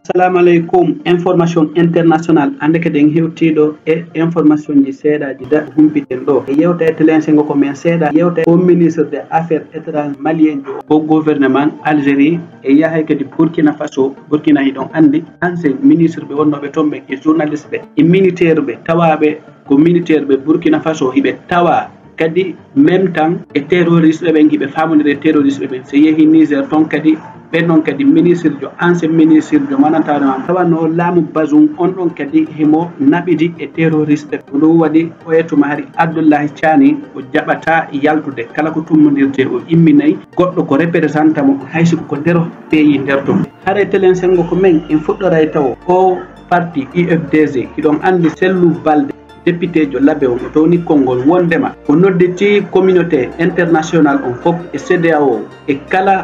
Assalamu alaikum. Information international ande keden hewtido e information ji seedaji da humpiten do e yewta telensengo ko men seeda yewta o ministre des affaires étrangères malien jo o gouvernement Algérie e yahay kadi Burkina Faso Burkina hidon andi ancien ministre be wonnobe tombe e journaliste be e militaire be tawabe ko militaire be Burkina Faso hibe tawa kadi même temps e terroriste be ngibe famondire terroriste be se yehi Niger ton kadi non kadi ministre jo ancien ministre jo manantano tawano lamu bazum on don kadi himo nabidi e terroriste do wadi o yetuma hari Abdullahi Chani o jabata yaltude kala ko tummondirte o imminay goddo ko representa mo haysi ko dero peyi derto hare telen sengo ko men en fuddoray taw o parti UFDG kidon andi sellu balde député jo labe o toni kongol wondema o nodditi communauté internationale on fop e CEDEAO e kala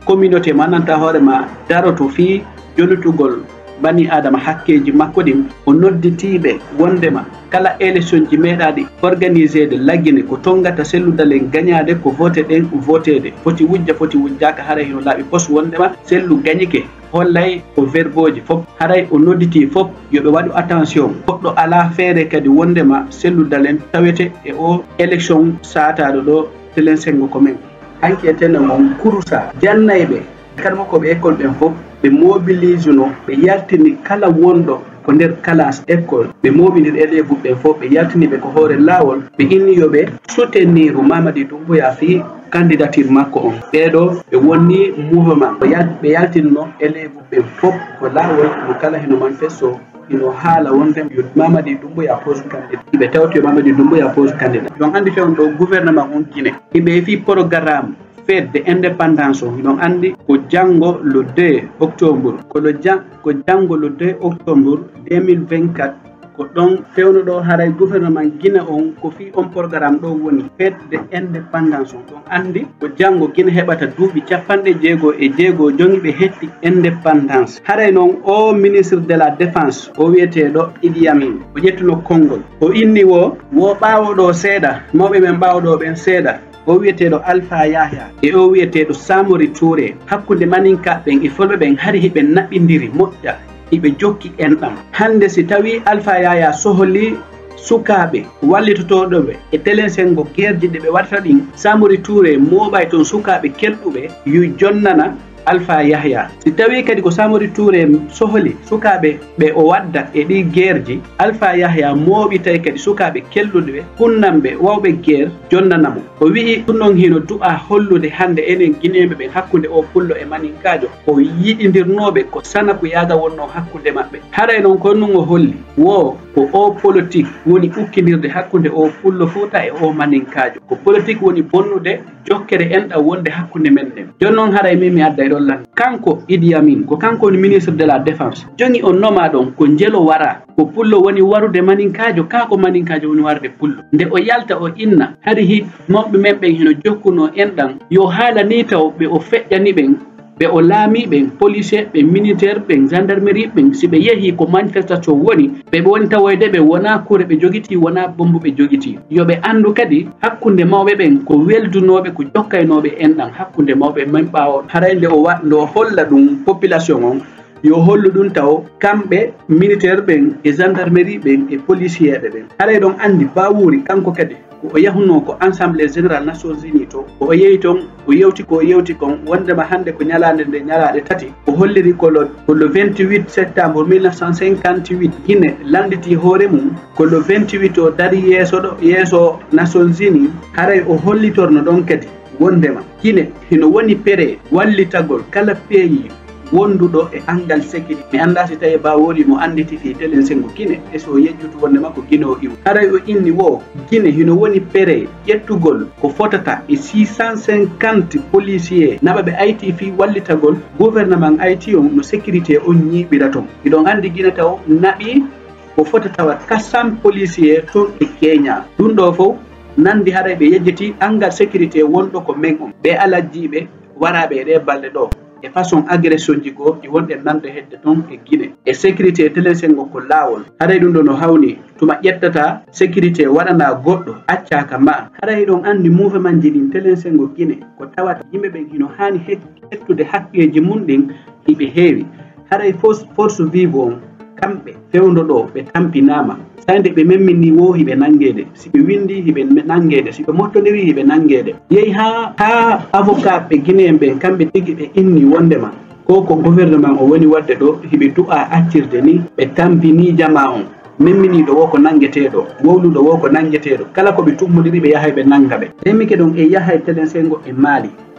communauté mananta horema daroto fi jolutugol bani adama hakkeji makko dim o nodditibe wondema kala élection ji meedadi organiser de lagine ko tongata selludalen gagnade ko vote den votede foti wujjaka haray no laabi pos wondema sellu gagnike hollay ko verboji fop haray o nodditi fop yobe wadu attention goddo ala feere kadi wondema selludalen tawete e o élection saataado do telensengo ko men hanki etene mon kurusa jannaybe kalmo ko be école ben fop be mobilise no be yaltini kala wondo ko der classe école be mobilise élève ben fop be yaltini be ko hore lawol be inni yobe soutenir Mamadi Doumbouya fi candidature makko on bedo be wonni mouvement be yaltinno élève ben fop ko lawol mo kala hino manifesto ino hala wonde Mamadi Doumbouya pose candidat ibe tawto Mamadi Doumbouya pose candidat donc andi fewn do gouvernement on Guinée ibe fi programme fête de indépendance donc andi ko jango le 2 octobre ko jango le 2 octobre 2024 ko don fewno do haray gouvernement Guinée on ko fi on programme do woni fête de indépendance donc andi ko jango Guinée hebata duubi capande jeego jongi be hetti indépendance haray non o ministre de la défense o wiete do Idi Amin o jettuno kongol o inni wo baawo do seeda mawbe men baawo do ben seeda o wiete do Alpha Yahya e o wiete do Samori Touré hakkunde maninka ben e folbe ben hari hibe nabbindiri modda ibe jokki endam hande si tawi Alpha Yahya soholi sukabe wallitotodobe e telensengo gerji de be warta din Samori Touré mobay ton sukabe keldube yu jonnana Alpha Yahya si tawi kadi ko Samori Touré soholi sukabe be o wadda e di gerji Alpha Yahya mobi tay kadi sukabe kellude hunnambe wawbe ger jonnanamo o wi tunnon hino du'a hollude hande enen Guinébe be hakkunde o pullo e maninkajo o yididirnobe ko sana ko yaga wonno hakkunde mabbe haray non ko non o holli wo ko o politique woni ukkinirde hakkunde o pullo futa e o maninkajo ko politique woni bonnude jokkere enda wonde hakkunde men den jonnon haray mi adda do lan kanko Idi Amin ko kanko ni ministre de la défense jongi on noma don ko jelo wara ko pullo woni warude maninkajo kako maninkajo woni warde pullo nde o yalta o inna hari hi mawbe men ben hino jokkuno endan yo haala ni taw be o feƴƴani ben be o laami ben policier be militaire ben gendarmerie ben sibe yehi ko manifestation woni be woni tawoyde be wona kure be jogiti wona bombu be jogiti yobe andu kadi hakkunde mawbe ben ko weldunobe ko jokkaynobe endan hakkunde mawbe men baawo harande o wando holla dum population on yo hollu dun taw kambe militaire ben e gendarmerie ben e policier ben haray don andi bawuri kanko kadi o yahuno ko Assemblée Générale Nations Unies to o yeyiton o yewti kon wondema hande ko nyalande de nyalaade tati o holliri ko le 28 septembre 1958 Guinée landiti hoore mum ko le 28 o dari yeso Nations Unies haray o hollitorno don kadi wondema Guinée hino woni pere wallitagol kala pays wondudo e angal sécurité mi anda si tawi bawoli mo anditi fi telensengo Guinée e so yejjutu wonde makko Guinée o iw haray o inni wo Guinée hino woni pere yettugol ko fotata e 650 policier nababe IT fi wallitagol gouvernement IT on no sécurité on ñibiraton idon andi Guinée taw nabi ko fotata wa 400 policier ton e Kenya dun do fo nandi haray be yejjiti angal sécurité wondo ko men on be alajibe warabe de balde do e façon agression jigo di wonde nande hedde ton e Guinée e sécurité telensengo ko lawol haray dum do no hawni tuma ƴettata sécurité waɗana goɗɗo accaka ma haray ɗon andi mouvement ji ɗin telensengo Guinée ko tawata yimɓe ɓen hino hani hettude hakkeji mum ɗin hiɓe heewi haray force vive on kamɓe fewndo ɗo ɓe tampinama sande ɓe memmini wo hiɓe nangede si ɓe windi hiɓe nangede si ɓe mottodiri hiɓe nangede yehi ha avocat ɓe guinéen ɓen kamɓe tigi ɓe inni wondema ko gouvernement o woni wadde ɗo hiɓe du'a accirde ni ɓe tampini jama on memminiɗo wo ko nangueteɗo wowluɗo wo ko nangueteɗo kala koɓe tummodiri ɓe yahay ɓe nanga ɓe remike ɗon e yahay télésengo e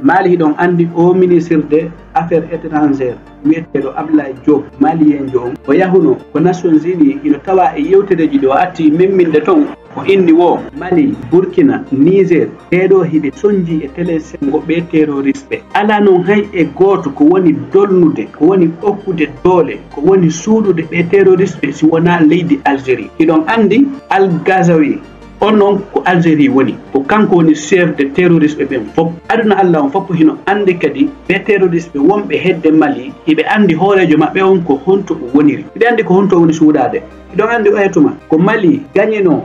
Mali hiɗon andi o ministre des affaires étrangères wiyeteɗo Abdoulaye Diop malien jo on o yahuno ko Nations Unies ino tawa e yewtereji ɗo atti memminde ton o inni wo Mali Burkina Niger ɓeɗo hiɓe soñji e télésengo ɓe terroriste ɓe ala noon hay e goto ko woni dolnude ko woni okkude doole ko woni suuɗude ɓe terroriste ɓe si wona leydi Algérie hiɗon andi Al Gazawi on noon ko Algérie woni ko kanko woni chef de terroriste ɓen fof aduna Allah on fof hino andi kadi ɓe terroriste ɓe wonɓe hedde Mali hiɓe andi hoorejo maɓɓe on ko honto o woniri hiɓe andi ko honto woni suudade hiɗon andi oyatuma ko Mali gagnino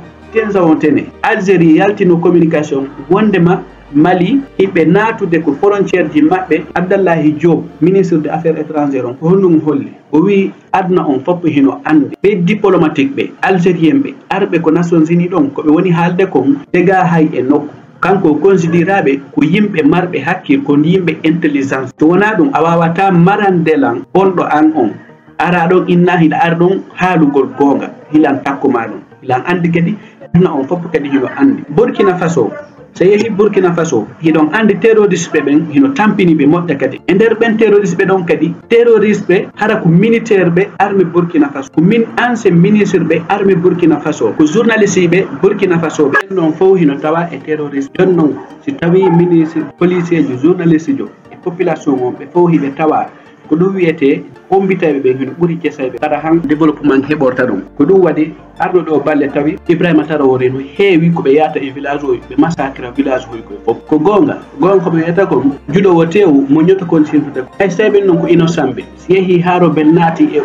tene Algérie yaltino communication wondema Mali hiɓe natude ko frontiére ji maɓɓe Abdallahi Diop ministre des affaires étrangères on ko honɗum holli o wi aduna on fof hino andi ɓe diplomatique ɓe algérien ɓe arɓe ko Nations Unies ɗon koɓe woni haalde kon dega hay e nokku kanko considéraɓe ko yimɓe marɓe hakkil ko yimɓe intelligence so wona ɗum a wawata marandelan bonɗo an on ara ɗon inna hiɗa ara ɗon haalugol gonga hilan takkuma ɗum hilan andi kadi aduna on fof kadi hino andi Burkina Faso so yehi Burkina Faso hiɗon andi terroriste ɓe ɓen hino tampini ɓe moƴƴa kadi e nder ɓen terroriste ɓe ɗon kadi terroriste ɓe hara ko militaire ɓe armée Burkina Faso ko ancien ministre ɓe armée Burkina Faso ko journaliste ɓe Burkina Faso ɓe noon fof hino tawa e terroriste jon noon si tawi ministre policier jo journaliste jo e population on ɓe fof hiɓe tawa ko ɗum wiyete hombitaɓe ɓe hino ɓuuri jesayɓe kada han développement heɓorta ɗum ko ɗum waɗi arɗo ɗo balle tawi Ibrahima Traoré no heewi koɓe yahata e village o ɓe massacre village hoy koye fof ko gonga koɓe wiyata ko juɗowo tew mo ñoto kon siltude hay so tawi ɓen noon ko innocent ɓe si yeehi haaro bel naati e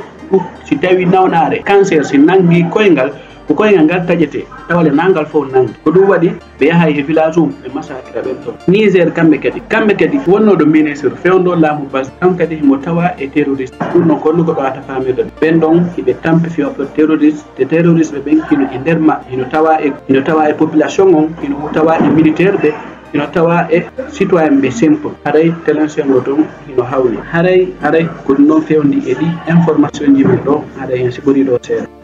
si tawi nawnare cancer si nangi koyngal ko koyngal ngal taƴete tawale nangal fof nangi ko ɗum waɗi ɓe yahay e village um ɓe massacre ɓen ɗon Niger kamɓe kadi wonnoɗo ministre fewndo laamu bas kam kadi himo tawa e terroriste ɗum noon konno ko ɗowata famirde ɓen ɗon hiɓe tampi fiyoɓe terroriste ɓe ɓen hino e nder ma hino tawa e population on hino tawa e militaire ɓe hino tawa e citoyen ɓe simple haray télésengo ton hino hawli haray ko ɗum noon fewndi e ɗi information ji men ɗo haɗa hen si ɓuri ɗo seeɗa